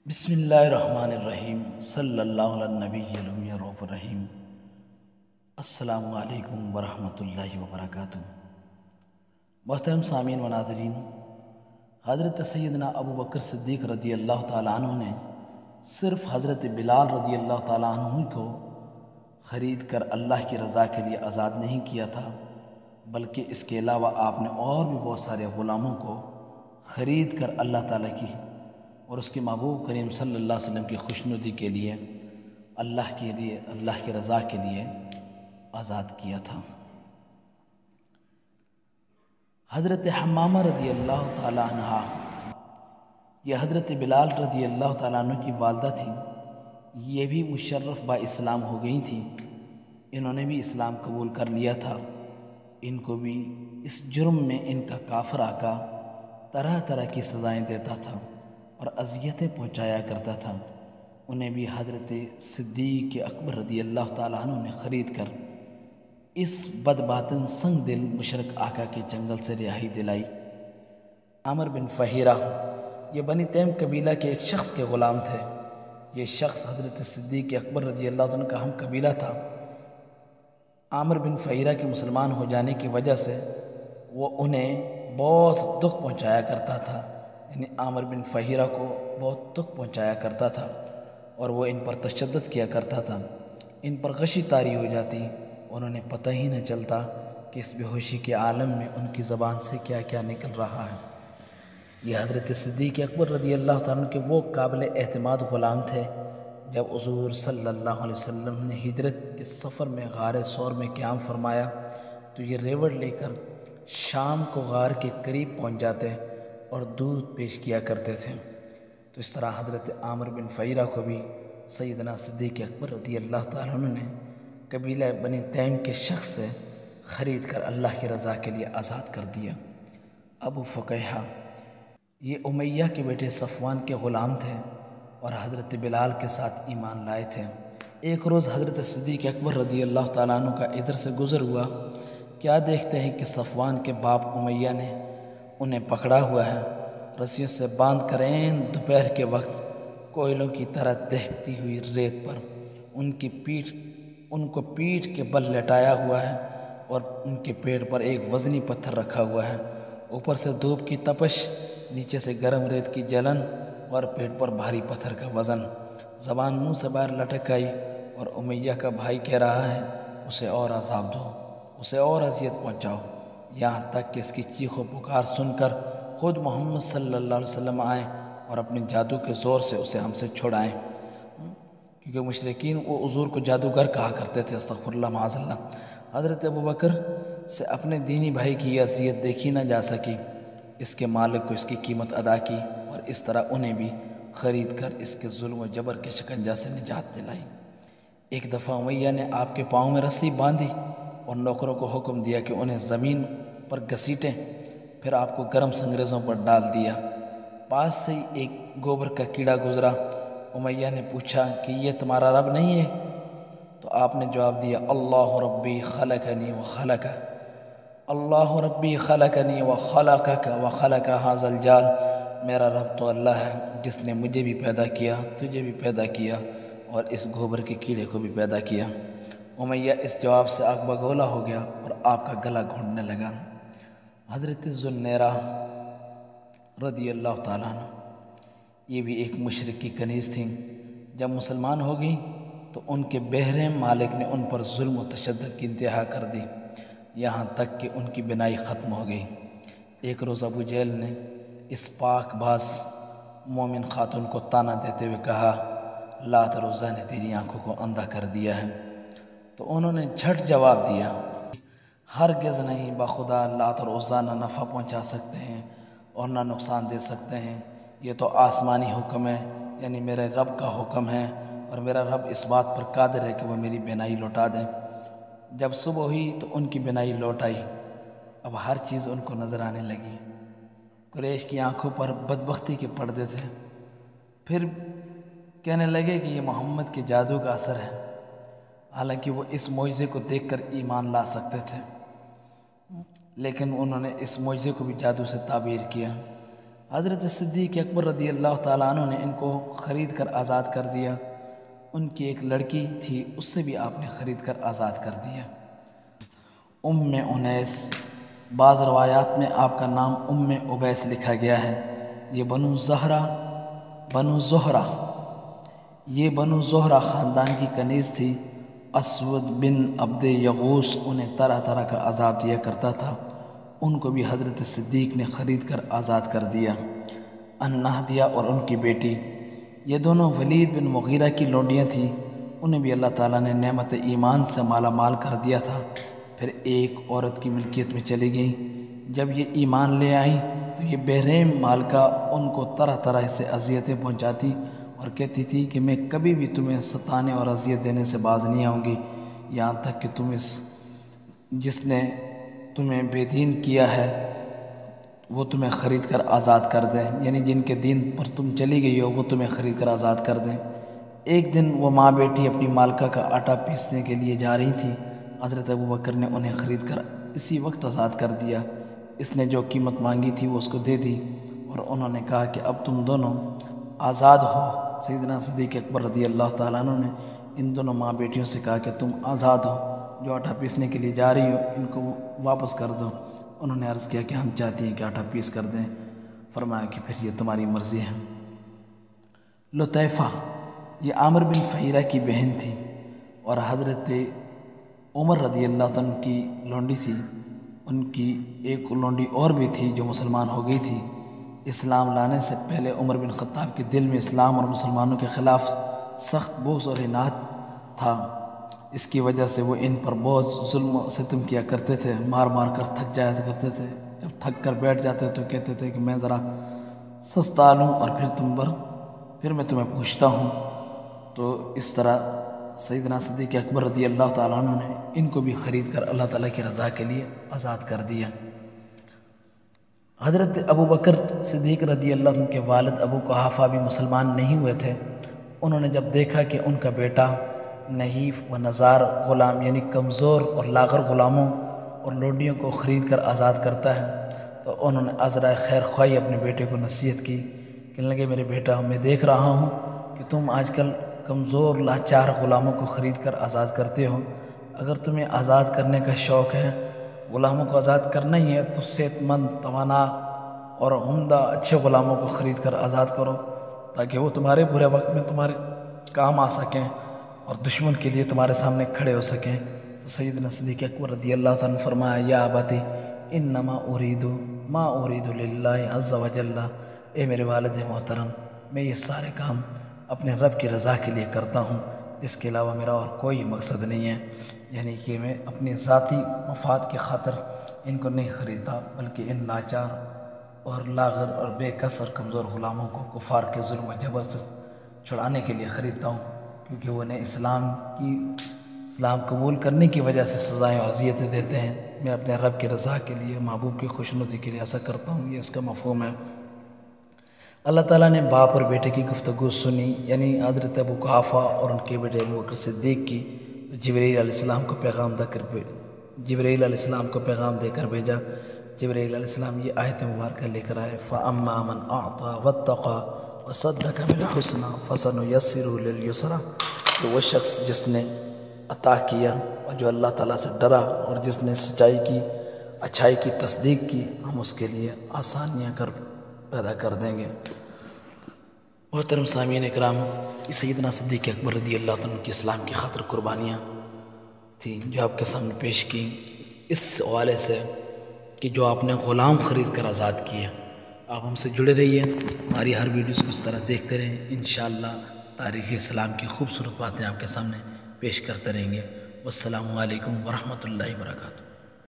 بسم اللہ الرحمن الرحیم صلی اللہ علی النبی الأمی الرؤوف الرحیم۔ السلام علیکم ورحمۃ اللہ وبرکاتہ۔ محترم سامعین و ناظرین، حضرت سیدنا ابو بکر صدیق رضی اللہ تعالیٰ عنہ نے صرف حضرت بلال رضی اللہ تعالیٰ عنہ کو خرید کر اللہ کی رضا کے لیے آزاد نہیں کیا تھا، بلکہ اس کے علاوہ آپ نے اور بھی بہت سارے غلاموں کو خرید کر اللہ تعالیٰ کی اور اس کے محبوب کریم صلی اللہ علیہ وسلم کی خوشنودی کے لیے اللہ کی رضا کے لیے آزاد کیا تھا۔ حضرت حمامہ رضی اللہ تعالیٰ عنہ یہ حضرت بلال رضی اللہ تعالیٰ عنہ کی والدہ تھیں، یہ بھی مشرف با اسلام ہو گئی تھیں۔ انہوں نے بھی اسلام قبول کر لیا تھا۔ ان کو بھی اس جرم میں ان کا کافر آقا طرح طرح کی سزائیں دیتا تھا اور اذیتیں پہنچایا کرتا تھا۔ انہیں بھی حضرت صدیق اکبر رضی اللہ تعالیٰ عنہ نے خرید کر اس بدباطن سنگ دل مشرک آقا کے جنگل سے رہائی دلائی۔ عامر بن فہیرہ یہ بنی تیم قبیلہ کے ایک شخص کے غلام تھے۔ یہ شخص حضرت صدیق اکبر رضی اللہ عنہ کا ہم قبیلہ تھا۔ عامر بن فہیرہ کے مسلمان ہو جانے کی وجہ سے وہ انہیں بہت دکھ پہنچایا کرتا تھا، یعنی عامر بن فہیرہ کو بہت دکھ پہنچایا کرتا تھا اور وہ ان پر تشدد کیا کرتا تھا۔ ان پر غشی طاری ہو جاتی اور انہیں پتہ ہی نہ چلتا کہ اس بے ہوشی کے عالم میں ان کی زبان سے کیا کیا نکل رہا ہے۔ یہ حضرت صدیق اکبر رضی اللہ تعالیٰ عنہ کے وہ قابل اعتماد غلام تھے۔ جب حضور صلی اللہ علیہ وسلم نے ہجرت کے سفر میں غار ثور میں قیام فرمایا تو یہ ریوڑ لے کر شام کو غار کے قریب پہنچ جاتے اور دودھ پیش کیا کرتے تھے۔ تو اس طرح حضرت عامر بن فہیرہ کو بھی سیدنا صدیق اکبر رضی اللہ تعالیٰ عنہ نے قبیلہ بنی تیم کے شخص سے خرید کر اللہ کی رضا کے لیے آزاد کر دیا۔ ابو فقیہ یہ امیہ کے بیٹے صفوان کے غلام تھے اور حضرت بلال کے ساتھ ایمان لائے تھے۔ ایک روز حضرت صدیق اکبر رضی اللہ تعالیٰ عنہ کا ادھر سے گزر ہوا، کیا دیکھتے ہیں کہ صفوان کے باپ امیہ نے انہیں پکڑا ہوا ہے، رسیوں سے باندھ کر دوپہر کے وقت کوئلوں کی طرح دہکتی ہوئی ریت پر ان کو پیٹھ کے بل لٹایا ہوا ہے اور ان کے پیٹ پر ایک وزنی پتھر رکھا ہوا ہے۔ اوپر سے دھوپ کی تپش، نیچے سے گرم ریت کی جلن اور پیٹ پر بھاری پتھر کا وزن۔ زبان منہ سے باہر لٹک آئی اور امیہ کا بھائی کہہ رہا ہے اسے اور عذاب دو، اسے اور اذیت پہنچاؤ، یہاں تک کہ اس کی چیخ و پکار سن کر خود محمد صلی اللہ علیہ وسلم آئیں اور اپنے جادو کے زور سے اسے ہم سے چھڑائیں، کیونکہ مشرکین وہ حضور کو جادوگر کہا کرتے تھے، استغفر اللہ معاذ اللہ۔ حضرت ابو بکر سے اپنے دینی بھائی کی یہ اذیت دیکھی نہ جا سکی، اس کے مالک کو اس کی قیمت ادا کی اور اس طرح انہیں بھی خرید کر اس کے ظلم و جبر کے شکنجہ سے نجات دلائی۔ ایک دفعہ امیہ نے آپ کے پاؤں میں رسی باندھی اور نوکروں کو حکم دیا کہ انہیں زمین پر گھسیٹیں، پھر آپ کو گرم سنگریزوں پر ڈال دیا۔ پاس سے ہی ایک گوبر کا کیڑا گزرا۔ امیہ نے پوچھا کہ یہ تمہارا رب نہیں ہے؟ تو آپ نے جواب دیا، اللہ ربی خلقنی و خلقہ، اللہ ربی خلقنی و خلقک و خلق ھذا الجال، میرا رب تو اللہ ہے جس نے مجھے بھی پیدا کیا، تجھے بھی پیدا کیا اور اس گوبر کے کیڑے کو بھی پیدا کیا۔ امیہ اس جواب سے آگ بگولا ہو گیا اور آپ کا گلا گھونٹنے لگا۔ حضرت ذوالنیرہ رضی اللہ تعالیٰ عنہ یہ بھی ایک مشرک کی کنیز تھیں۔ جب مسلمان ہو گئیں تو ان کے بہرے مالک نے ان پر ظلم و تشدد کی انتہا کر دی، یہاں تک کہ ان کی بینائی ختم ہو گئی۔ ایک روز ابو جہل نے اس پاک باز مومن خاتون کو طعنہ دیتے ہوئے کہا، لات اور عزیٰ نے تیری آنکھوں کو اندھا کر دیا ہے۔ تو انہوں نے جھٹ جواب دیا، ہرگز نہیں، بخدا لات اور عزیٰ نہ نفع پہنچا سکتے ہیں اور نہ نقصان دے سکتے ہیں، یہ تو آسمانی حکم ہے، یعنی میرے رب کا حکم ہے اور میرا رب اس بات پر قادر ہے کہ وہ میری بینائی لوٹا دیں۔ جب صبح ہوئی تو ان کی بینائی لوٹ آئی، اب ہر چیز ان کو نظر آنے لگی۔ قریش کی آنکھوں پر بدبختی کے پردے تھے، پھر کہنے لگے کہ یہ محمد کے جادو کا اثر ہے، حالانکہ وہ اس معجزے کو دیکھ کر ایمان لا سکتے تھے، لیکن انہوں نے اس معجزے کو بھی جادو سے تعبیر کیا۔ حضرت صدیق اکبر رضی اللہ تعالیٰ عنہ نے ان کو خرید کر آزاد کر دیا۔ ان کی ایک لڑکی تھی، اس سے بھی آپ نے خرید کر آزاد کر دیا۔ ام انیس، بعض روایات میں آپ کا نام ام عبیس لکھا گیا ہے۔ یہ بنو زہرہ خاندان کی کنیز تھی۔ اسود بن عبد یغوث انہیں طرح طرح کا عذاب دیا کرتا تھا، ان کو بھی حضرت صدیق نے خرید کر آزاد کر دیا۔ النہدیہ اور ان کی بیٹی، یہ دونوں ولید بن مغیرہ کی لونڈیاں تھیں، انہیں بھی اللہ تعالیٰ نے نعمت ایمان سے مالا مال کر دیا تھا، پھر ایک عورت کی ملکیت میں چلی گئیں۔ جب یہ ایمان لے آئیں تو یہ بحریم مالکہ ان کو طرح طرح سے اذیتیں پہنچاتی اور کہتی تھی کہ میں کبھی بھی تمہیں ستانے اور اذیت دینے سے باز نہیں آؤں گی، یہاں تک کہ جس نے تمہیں بے دین کیا ہے وہ تمہیں خرید کر آزاد کر دیں، یعنی جن کے دین پر تم چلی گئی ہو وہ تمہیں خرید کر آزاد کر دیں۔ ایک دن وہ ماں بیٹی اپنی مالکہ کا آٹا پیسنے کے لیے جا رہی تھی، حضرت ابوبکر نے انہیں خرید کر اسی وقت آزاد کر دیا۔ اس نے جو قیمت مانگی تھی وہ اس کو دے دی اور انہوں نے کہا کہ اب تم دونوں آزاد ہو۔ سیدنا صدیق اکبر رضی اللہ تعالیٰ عنہ نے ان دونوں ماں بیٹیوں سے کہا کہ تم آزاد ہو، جو آٹا پیسنے کے لیے جا رہی ہو ان کو واپس کر دو۔ انہوں نے عرض کیا کہ ہم چاہتی ہیں کہ آٹا پیس کر دیں۔ فرمایا کہ پھر یہ تمہاری مرضی ہے۔ لطیفہ، یہ عامر بن فہیرہ کی بہن تھی اور حضرت عمر رضی اللہ عنہ کی لونڈی تھی۔ ان کی ایک لونڈی اور بھی تھی جو مسلمان ہو گئی تھی۔ اسلام لانے سے پہلے عمر بن خطاب کے دل میں اسلام اور مسلمانوں کے خلاف سخت بغض اور عناد تھا، اس کی وجہ سے وہ ان پر بہت ظلم و ستم کیا کرتے تھے، مار مار کر تھک جایا کرتے تھے۔ جب تھک کر بیٹھ جاتے تو کہتے تھے کہ میں ذرا سستا لوں اور پھر میں تمہیں پوچھتا ہوں۔ تو اس طرح سیدنا صدیق اکبر رضی اللہ تعالیٰ عنہ نے ان کو بھی خرید کر اللہ تعالیٰ کی رضا کے لیے آزاد کر دیا۔ حضرت ابوبکر صدیق رضی اللہ عنہ کے والد ابو قحافہ بھی مسلمان نہیں ہوئے تھے۔ انہوں نے جب دیکھا کہ ان کا بیٹا نحیف و نزار غلام یعنی کمزور اور لاغر غلاموں اور لونڈیوں کو خرید کر آزاد کرتا ہے تو انہوں نے عذرائے خیر خواہی اپنے بیٹے کو نصیحت کی۔ کہنے لگے میرے بیٹا، میں دیکھ رہا ہوں کہ تم آج کل کمزور لاچار غلاموں کو خرید کر آزاد کرتے ہو، اگر تمہیں آزاد کرنے کا شوق ہے، غلاموں کو آزاد کرنا ہی ہے تو صحت مند، توانا اور عمدہ اچھے غلاموں کو خرید کر آزاد کرو تاکہ وہ تمہارے برے وقت میں تمہارے کام آ سکیں اور دشمن کے لیے تمہارے سامنے کھڑے ہو سکیں۔ تو سیدنا صدیق اکبر رضی اللہ عنہ فرمایا یا ابتی انما ارید ما ارید للہ عز وجل، اے میرے والد محترم، میں یہ سارے کام اپنے رب کی رضا کے لیے کرتا ہوں، اس کے علاوہ میرا اور کوئی مقصد نہیں ہے، یعنی کہ میں اپنی ذاتی مفاد کی خاطر ان کو نہیں خریدتا بلکہ ان لاچار اور لاغر اور بے کس اور کمزور غلاموں کو کفار کے ظلم و جبر سے چھڑانے کے لیے خریدتا ہوں، کیونکہ وہ انہیں اسلام قبول کرنے کی وجہ سے سزائیں اور اذیتیں دیتے ہیں۔ میں اپنے رب کی رضا کے لیے، محبوب کی خوشنودی کے لیے ایسا کرتا ہوں، یہ اس کا مفہوم ہے۔ اللہ تعالیٰ نے باپ اور بیٹے کی گفتگو سنی، یعنی حضرت ابو قحافہ اور ان کے بیٹے ابوبکر صدیق کی، جبرائیل علیہ السلام کو پیغام دے کر بھیجا۔ جبرائیل علیہ السلام یہ آیت مبارکہ لے کر آئے، فَأَمَّا مَنْ أَعْطَى وَاتَّقَى وَصَدَّقَ بِالْحُسْنَى فَسَنُيَسِّرُهُ لِلْيُسْرَى، تو وہ شخص جس نے عطا کیا اور جو اللہ تعالیٰ سے ڈرا اور جس نے سچائی کی، اچھائی کی تصدیق کی، ہم اس کے لیے آسانیاں پیدا کر دیں گے۔ محترم سامعین اکرام، سیدنا صدیق اکبر رضی اللہ عنہ کی اسلام کی خاطر قربانیاں تھیں جو آپ کے سامنے پیش کی، اس حوالے سے کہ جو آپ نے غلام خرید کر آزاد کیے۔ آپ ہم سے جڑے رہیے، ہماری ہر ویڈیوز کو اس طرح دیکھتے رہیں، انشاءاللہ تاریخ اسلام کی خوبصورت باتیں آپ کے سامنے پیش کرتے رہیں گے۔ والسلام علیکم ورحمۃ اللہ وبرکاتہ۔